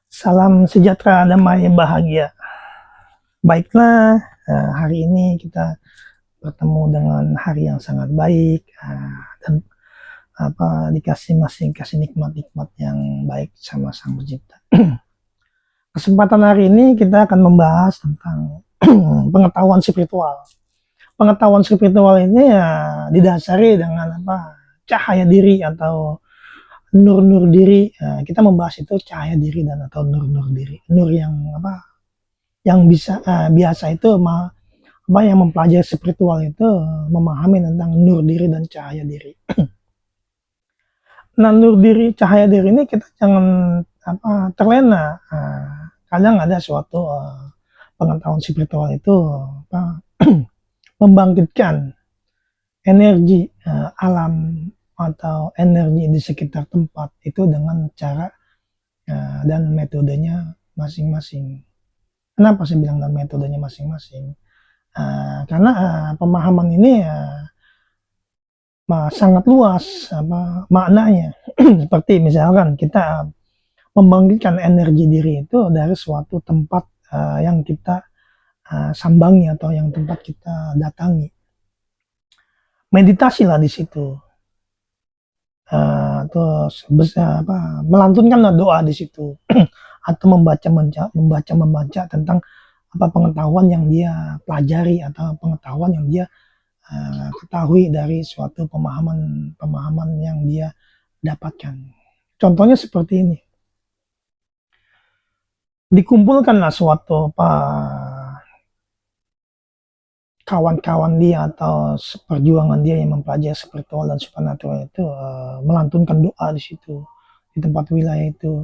Salam sejahtera, damai, bahagia. Baiklah, hari ini kita bertemu dengan hari yang sangat baik, dan kasih nikmat-nikmat yang baik sama Sang Pencipta. Kesempatan hari ini kita akan membahas tentang pengetahuan spiritual. Pengetahuan spiritual ini ya didasari dengan cahaya diri atau nur diri. Kita membahas itu cahaya diri dan atau nur diri. Nur yang yang bisa biasa itu yang mempelajari spiritual itu memahami tentang nur diri dan cahaya diri. Nah, nur diri, cahaya diri ini kita jangan terlena. Kadang ada suatu pengetahuan spiritual itu membangkitkan energi alam atau energi di sekitar tempat itu dengan cara dan metodenya masing-masing. Kenapa saya bilang dan metodenya masing-masing? Karena pemahaman ini sangat luas maknanya. Seperti misalkan kita membangkitkan energi diri itu dari suatu tempat yang kita sambangi atau yang tempat kita datangi. Meditasilah di situ. Terus melantunkan doa di situ atau membaca tentang pengetahuan yang dia pelajari atau pengetahuan yang dia ketahui dari suatu pemahaman yang dia dapatkan. Contohnya seperti ini. Dikumpulkanlah suatu kawan-kawan dia atau perjuangan dia yang mempelajari spiritual dan supernatural itu melantunkan doa di situ, di tempat wilayah itu,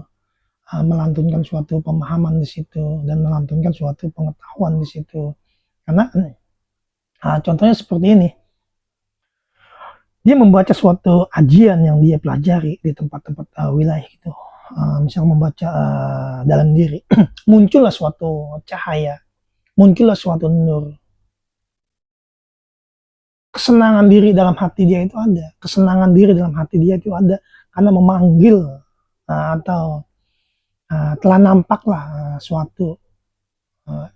melantunkan suatu pemahaman di situ dan melantunkan suatu pengetahuan di situ. Karena contohnya seperti ini, dia membaca suatu ajian yang dia pelajari di tempat-tempat wilayah itu, misal membaca dalam diri, muncullah suatu cahaya, muncullah suatu nur. Kesenangan diri dalam hati dia itu ada, kesenangan diri dalam hati dia itu ada karena memanggil atau telah nampaklah suatu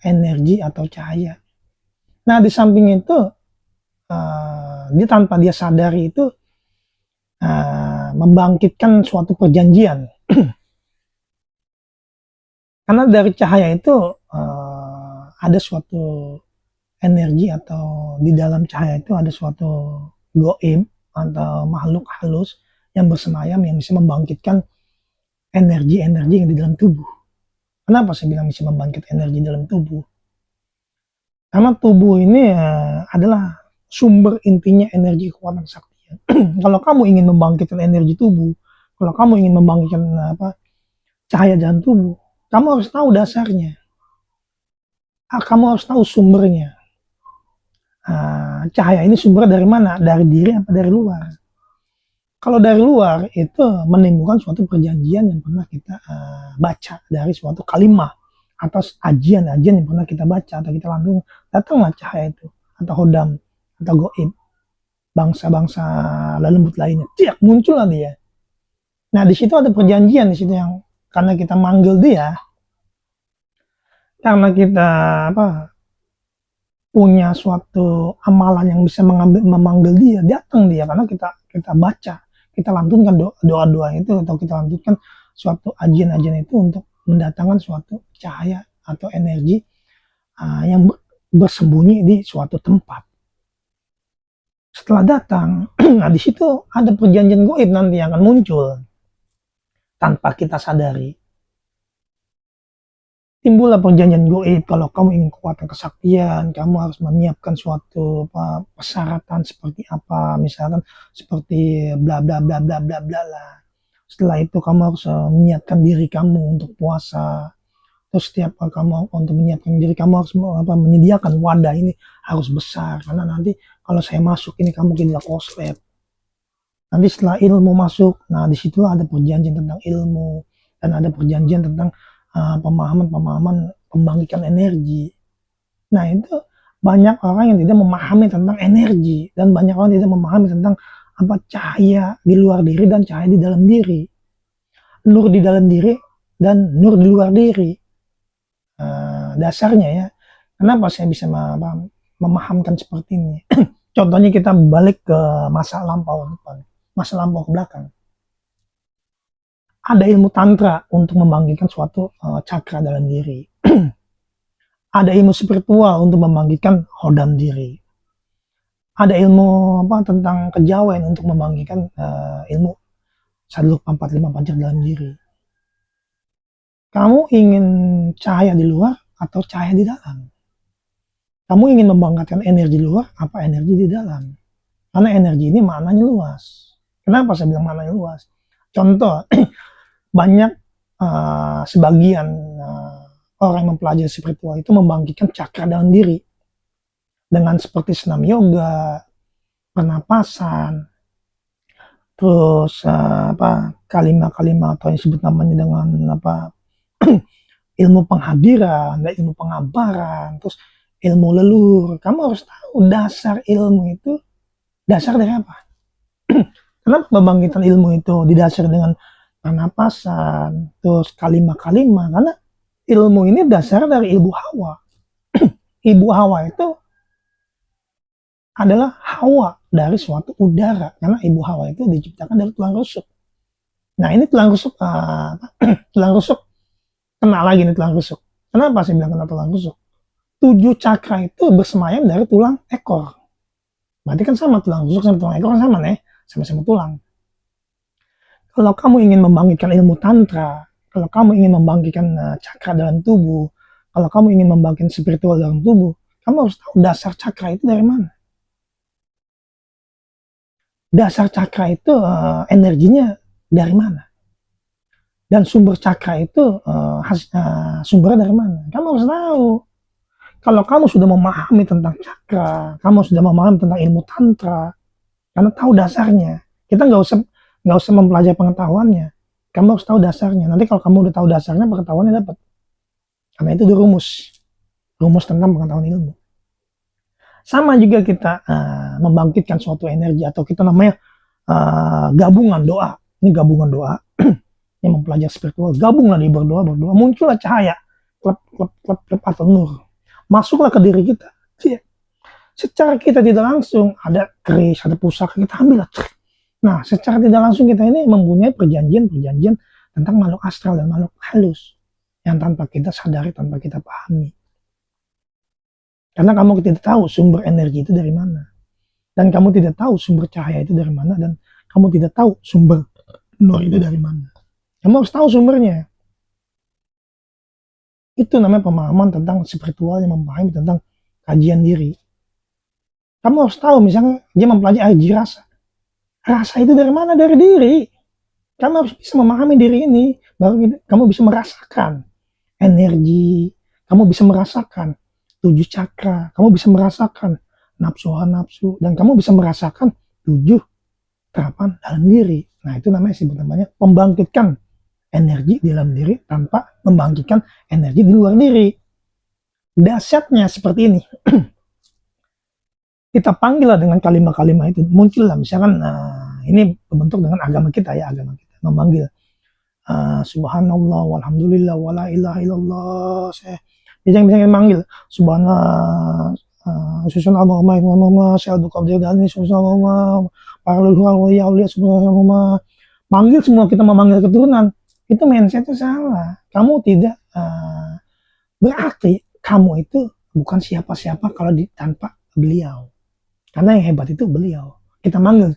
energi atau cahaya. Nah, di samping itu dia tanpa dia sadari itu membangkitkan suatu perjanjian. Karena dari cahaya itu ada suatu energi atau di dalam cahaya itu ada suatu goib atau makhluk halus yang bersemayam yang bisa membangkitkan energi-energi yang di dalam tubuh. Kenapa saya bilang bisa membangkit energi dalam tubuh? Karena tubuh ini adalah sumber intinya energi kekuatan kesaktian. Kalau kamu ingin membangkitkan energi tubuh, kalau kamu ingin membangkitkan cahaya dalam tubuh, kamu harus tahu dasarnya. Kamu harus tahu sumbernya. Cahaya ini sumbernya dari mana? Dari diri apa dari luar? Kalau dari luar itu menimbulkan suatu perjanjian yang pernah kita baca dari suatu kalimah atau ajian-ajian yang pernah kita baca atau kita lantung, datanglah cahaya itu atau hodam atau goib, bangsa-bangsa lembut lainnya, muncullah dia. Nah, di situ ada perjanjian di situ yang karena kita manggil dia, karena kita punya suatu amalan yang bisa memanggil dia, datang dia karena kita baca, kita lantunkan doa-doa itu atau kita lantunkan suatu ajian-ajian itu untuk mendatangkan suatu cahaya atau energi yang bersembunyi di suatu tempat. Setelah datang, nah di situ ada perjanjian goib nanti yang akan muncul tanpa kita sadari. Timbullah perjanjian goib. Kalau kamu ingin kekuatan kesaktian, kamu harus menyiapkan suatu persyaratan seperti apa, misalkan seperti bla bla bla bla bla bla lah. Setelah itu kamu harus menyiapkan diri kamu untuk puasa. Terus setiap kamu untuk menyiapkan diri kamu harus menyediakan wadah ini harus besar karena nanti kalau saya masuk ini kamu tidak koslet. Nanti setelah ilmu masuk, nah disitulah ada perjanjian tentang ilmu dan ada perjanjian tentang pemahaman pembangkitan energi. Nah, itu banyak orang yang tidak memahami tentang energi dan banyak orang tidak memahami tentang cahaya di luar diri dan cahaya di dalam diri. nur di dalam diri dan nur di luar diri. Dasarnya ya. Kenapa saya bisa memahamkan seperti ini? Contohnya kita balik ke masa lampau depan, masa lampau ke belakang. Ada ilmu tantra untuk membangkitkan suatu cakra dalam diri. Ada ilmu spiritual untuk membangkitkan hodam diri. Ada ilmu tentang kejawen untuk membangkitkan ilmu sadluk 45 pancar dalam diri. Kamu ingin cahaya di luar atau cahaya di dalam? Kamu ingin membangkitkan energi di luar apa energi di dalam? Karena energi ini maknanya luas. Kenapa saya bilang maknanya luas? Contoh, banyak sebagian orang yang mempelajari spiritual itu membangkitkan cakra dalam diri dengan seperti senam yoga, pernapasan, terus kalimat-kalimat atau yang disebut namanya dengan ilmu penghadiran, dan ilmu pengabaran, terus ilmu leluhur. Kamu harus tahu dasar ilmu itu dasar dari apa. Kenapa pembangkitan ilmu itu didasari dengan pernapasan, terus kalimat-kalimat? Karena ilmu ini dasar dari ibu Hawa. Ibu Hawa itu adalah Hawa dari suatu udara, karena ibu Hawa itu diciptakan dari tulang rusuk. Nah ini tulang rusuk, tulang rusuk kena lagi nih tulang rusuk. Kenapa saya bilang kena tulang rusuk? 7 cakra itu bersemayam dari tulang ekor. Berarti kan sama tulang rusuk sama tulang ekor kan sama nih, sama-sama tulang. Kalau kamu ingin membangkitkan ilmu tantra, kalau kamu ingin membangkitkan cakra dalam tubuh, kalau kamu ingin membangkitkan spiritual dalam tubuh, kamu harus tahu dasar cakra itu dari mana. Dasar cakra itu energinya dari mana. Dan sumber cakra itu sumbernya dari mana. Kamu harus tahu. Kalau kamu sudah memahami tentang cakra, kamu sudah memahami tentang ilmu tantra, karena tahu dasarnya. Kita nggak usah mempelajari pengetahuannya. Kamu harus tahu dasarnya. Nanti kalau kamu udah tahu dasarnya, pengetahuannya dapat. Karena itu rumus tentang pengetahuan ilmu. Sama juga kita membangkitkan suatu energi atau kita namanya gabungan doa. Ini gabungan doa yang mempelajari spiritual. Gabunglah di berdoa, muncullah cahaya, klep atau nur. Masuklah ke diri kita. Secara kita tidak langsung ada keris, ada pusaka, kita ambil. Nah, secara tidak langsung kita ini mempunyai perjanjian tentang makhluk astral dan makhluk halus yang tanpa kita sadari, tanpa kita pahami. Karena kamu tidak tahu sumber energi itu dari mana, dan kamu tidak tahu sumber cahaya itu dari mana, dan kamu tidak tahu sumber nur itu dari mana. Kamu harus tahu sumbernya. Itu namanya pemahaman tentang spiritual yang memahami tentang kajian diri. Kamu harus tahu, misalnya dia mempelajari aji rasa. Rasa itu dari mana? Dari diri. Kamu harus bisa memahami diri ini, baru kamu bisa merasakan energi, kamu bisa merasakan 7 cakra, kamu bisa merasakan nafsu, dan kamu bisa merasakan 7 terapan dalam diri. Nah itu namanya pembangkitkan energi di dalam diri tanpa membangkitkan energi di luar diri. Dahsyatnya seperti ini. Kita panggil dengan kalimat-kalimat itu, muncullah misalkan ini bentuk dengan agama kita ya, memanggil subhanallah walhamdulillah wala ilaha illallah. Saya misalnya manggil subhanallah manggil semua, kita memanggil keturunan, itu mindsetnya salah. Kamu tidak berarti kamu itu bukan siapa-siapa kalau tanpa beliau. Karena yang hebat itu beliau. Kita manggil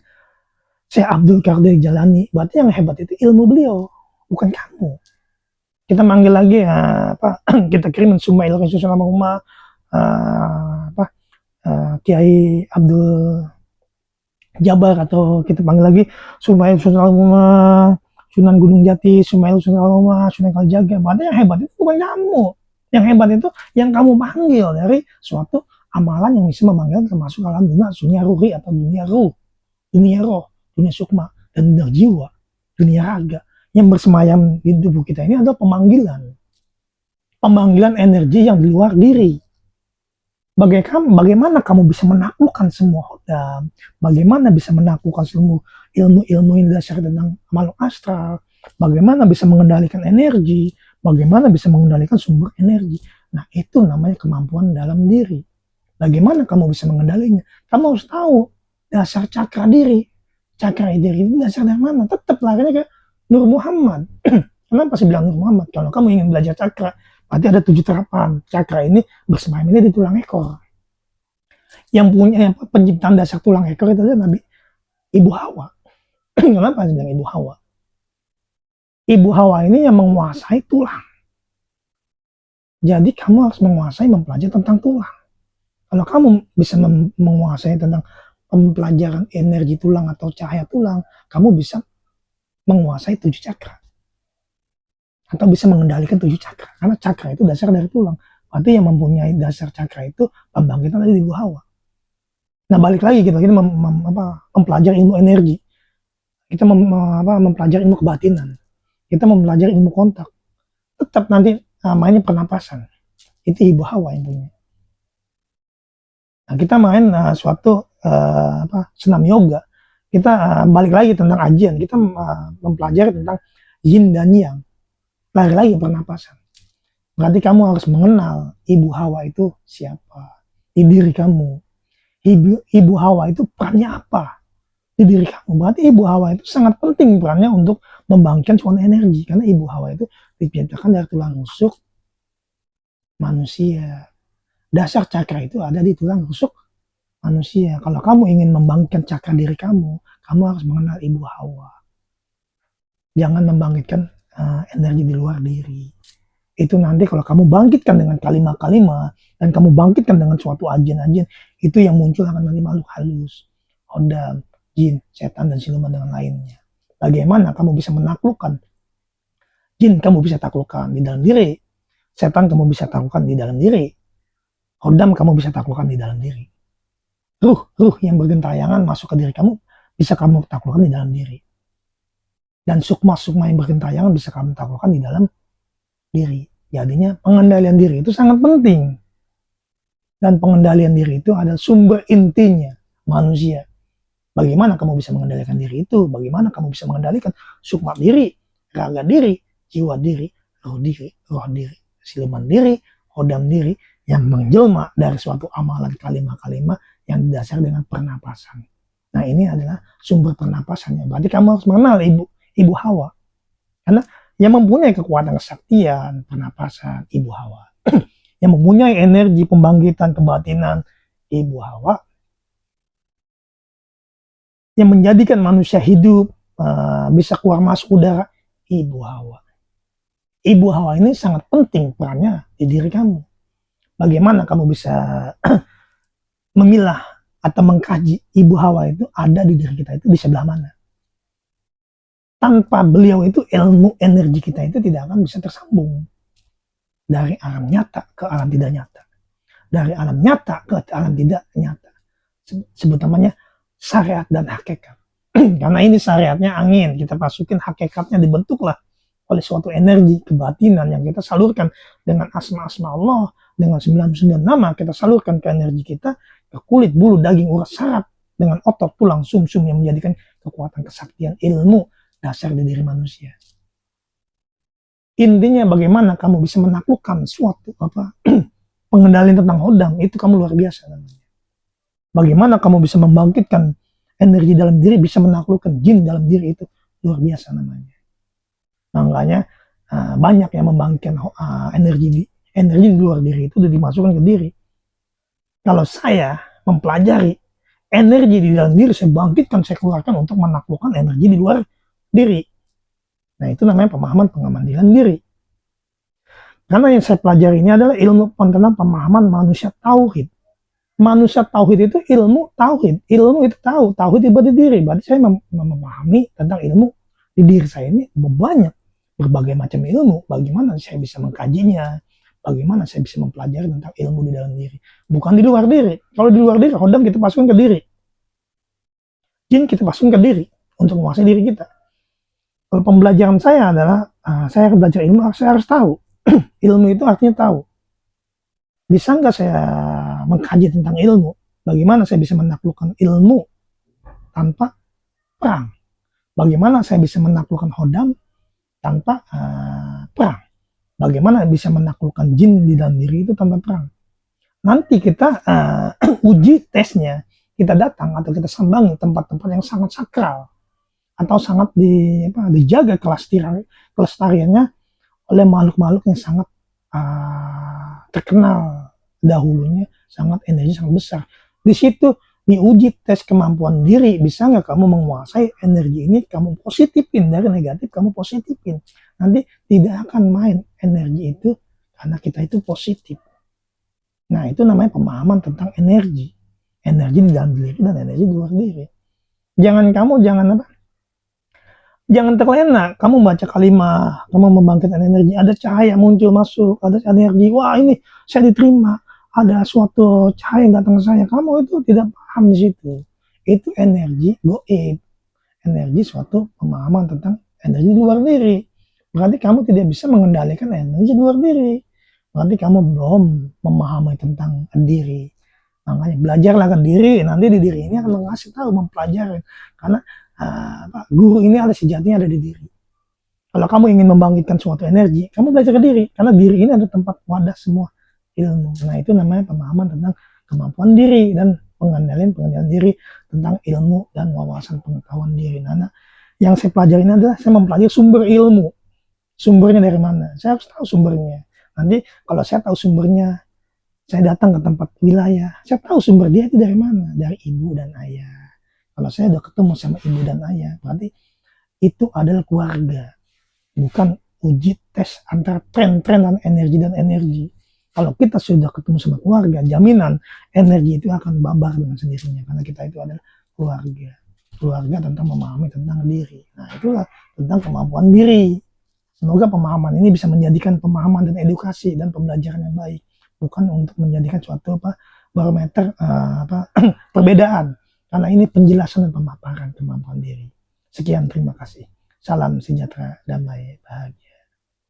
Syekh Abdul Qadir Jalani, berarti yang hebat itu ilmu beliau, bukan kamu. Kita manggil lagi kita kirimin Sumail Kiai Abdul Jabar, atau kita panggil lagi Sumail Sunan Gunung Jati, Sumail Sunan Kalijaga. Berarti yang hebat itu bukan kamu. Yang hebat itu yang kamu panggil dari suatu amalan yang bisa memanggil termasuk alam dunia ruhi atau dunia ruh, dunia roh, dunia sukma, dan dunia jiwa, dunia raga yang bersemayam di tubuh kita. Ini adalah pemanggilan energi yang di luar diri. Bagaimana kamu bisa menaklukkan semua hodam, bagaimana bisa menaklukkan semua ilmu-ilmu yang dasar tentang makhluk astral, bagaimana bisa mengendalikan energi, bagaimana bisa mengendalikan sumber energi. Nah, itu namanya kemampuan dalam diri. Bagaimana kamu bisa mengendalinya? Kamu harus tahu dasar cakra diri. Cakra diri ini dasar dari mana? Tetap larinya ke Nur Muhammad. Kenapa sih bilang Nur Muhammad? Kalau kamu ingin belajar cakra, berarti ada 7 terapan. Cakra ini bersemayam ini di tulang ekor. Yang punya penciptaan dasar tulang ekor itu adalah Nabi Ibu Hawa. Kenapa sih bilang Ibu Hawa? Ibu Hawa ini yang menguasai tulang. Jadi kamu harus menguasai mempelajari tentang tulang. Kalau kamu bisa menguasai tentang pembelajaran energi tulang atau cahaya tulang, kamu bisa menguasai 7 cakra. Atau bisa mengendalikan 7 cakra. Karena cakra itu dasar dari tulang. Berarti yang mempunyai dasar cakra itu pembangkitan dari Ibu Hawa. Nah, balik lagi kita mempelajari ilmu energi. Kita mempelajari ilmu kebatinan. Kita mempelajari ilmu kontak. Tetap nanti mainnya pernapasan. Itu Ibu Hawa yang punya. Nah, kita main senam yoga. Kita balik lagi tentang ajian. Kita mempelajari tentang yin dan yang. Balik lagi pernapasan. Berarti kamu harus mengenal Ibu Hawa itu siapa di diri kamu. Ibu Hawa itu perannya apa di diri kamu. Berarti Ibu Hawa itu sangat penting perannya untuk membangkitkan suatu energi. Karena Ibu Hawa itu diciptakan dari tulang rusuk manusia. Dasar cakra itu ada di tulang rusuk manusia. Kalau kamu ingin membangkitkan cakra diri kamu harus mengenal Ibu Hawa. Jangan membangkitkan energi di luar diri. Itu nanti kalau kamu bangkitkan dengan kalimat-kalimat dan kamu bangkitkan dengan suatu ajian-ajian, itu yang muncul akan nanti makhluk halus, hodam, jin, setan, dan siluman dengan lainnya. Bagaimana kamu bisa menaklukkan jin? Kamu bisa taklukkan di dalam diri. Setan kamu bisa taklukkan di dalam diri. Hodam kamu bisa taklukkan di dalam diri. Ruh yang bergentayangan masuk ke diri kamu bisa kamu taklukkan di dalam diri. Dan sukma-sukma yang bergentayangan bisa kamu taklukkan di dalam diri. Jadinya pengendalian diri itu sangat penting. Dan pengendalian diri itu adalah sumber intinya manusia. Bagaimana kamu bisa mengendalikan diri itu? Bagaimana kamu bisa mengendalikan sukma diri, raga diri, jiwa diri, roh diri, siluman diri, hodam diri, yang menjelma dari suatu amalan kalimat-kalimat yang didasar dengan pernapasan. Nah, ini adalah sumber pernapasannya. Berarti kamu harus mengenal Ibu Hawa. Karena yang mempunyai kekuatan kesaktian, pernapasan, Ibu Hawa. Yang mempunyai energi pembangkitan kebatinan, Ibu Hawa. Yang menjadikan manusia hidup, bisa keluar masuk udara, Ibu Hawa. Ibu Hawa ini sangat penting perannya di diri kamu. Bagaimana kamu bisa memilah atau mengkaji Ibu Hawa itu ada di diri kita itu di sebelah mana. Tanpa beliau itu ilmu energi kita itu tidak akan bisa tersambung. Dari alam nyata ke alam tidak nyata. Dari alam nyata ke alam tidak nyata. Sebut namanya syariat dan hakikat. Karena ini syariatnya angin, kita masukin hakikatnya dibentuklah oleh suatu energi kebatinan yang kita salurkan dengan asma-asma Allah, dengan 99 nama kita salurkan ke energi kita, ke kulit, bulu, daging, urat, saraf, dengan otot, tulang, sumsum yang menjadikan kekuatan kesaktian ilmu dasar di diri manusia. Intinya bagaimana kamu bisa menaklukkan suatu pengendalian tentang hodam, itu kamu luar biasa namanya. Bagaimana kamu bisa membangkitkan energi dalam diri, bisa menaklukkan jin dalam diri, itu luar biasa namanya. Makanya banyak yang membangkitkan energi di luar diri itu sudah dimasukkan ke diri. Kalau saya mempelajari energi di dalam diri, saya bangkitkan, saya keluarkan untuk menaklukkan energi di luar diri. Nah, itu namanya pemahaman pengamandaian diri. Karena yang saya pelajari ini adalah ilmu tentang pemahaman manusia tauhid. Manusia tauhid itu ilmu tauhid. Ilmu itu tahu, tauhid itu di diri. Berarti saya memahami tentang ilmu di diri saya ini banyak. Berbagai macam ilmu, bagaimana saya bisa mengkajinya, bagaimana saya bisa mempelajari tentang ilmu di dalam diri. Bukan di luar diri. Kalau di luar diri, hodam kita masukkan ke diri. Jin kita masukkan ke diri untuk menguasai diri kita. Kalau pembelajaran saya adalah, saya akan belajar ilmu, saya harus tahu. Ilmu itu artinya tahu. Bisa nggak saya mengkaji tentang ilmu? Bagaimana saya bisa menaklukkan ilmu tanpa perang? Bagaimana saya bisa menaklukkan hodam tanpa perang. Bagaimana bisa menaklukkan jin di dalam diri itu tanpa perang? Nanti kita uji tesnya, kita datang atau kita sambangi tempat-tempat yang sangat sakral atau sangat dijaga kelestariannya oleh makhluk-makhluk yang sangat terkenal dahulunya, sangat energi sangat besar. Di situ diuji tes kemampuan diri, bisa nggak kamu menguasai energi ini, kamu positifin, dari negatif kamu positifin. Nanti tidak akan main energi itu karena kita itu positif. Nah, itu namanya pemahaman tentang energi. Energi di dalam diri dan energi di luar diri. Jangan terlena, kamu baca kalimat, kamu membangkitkan energi, ada cahaya muncul masuk, ada energi, wah ini saya diterima, ada suatu cahaya yang datang ke saya, kamu itu tidak paham di situ. Itu energi goib, energi suatu pemahaman tentang energi di luar diri. Berarti kamu tidak bisa mengendalikan energi di luar diri. Berarti kamu belum memahami tentang diri. Makanya belajarlah ke diri, nanti di diri ini akan mengasih tahu, mempelajari. Karena guru ini ada sejatinya ada di diri. Kalau kamu ingin membangkitkan suatu energi, kamu belajar ke diri. Karena diri ini ada tempat wadah semua ilmu. Nah, itu namanya pemahaman tentang kemampuan diri dan pengendalian diri tentang ilmu dan wawasan pengetahuan diri. Nah, yang saya pelajari ini adalah saya mempelajari sumber ilmu. Sumbernya dari mana? Saya harus tahu sumbernya. Nanti kalau saya tahu sumbernya, saya datang ke tempat wilayah, saya tahu sumber dia itu dari mana, dari ibu dan ayah. Kalau saya udah ketemu sama ibu dan ayah, berarti itu adalah keluarga, bukan uji tes antara tren-tren dan energi. Kalau kita sudah ketemu sama keluarga, jaminan energi itu akan babar dengan sendirinya, karena kita itu adalah keluarga tentang memahami tentang diri. Nah, itulah tentang kemampuan diri. Semoga pemahaman ini bisa menjadikan pemahaman dan edukasi dan pembelajaran yang baik, bukan untuk menjadikan suatu barometer perbedaan, karena ini penjelasan dan pemaparan kemampuan diri. Sekian, terima kasih. Salam sejahtera, damai, bahagia.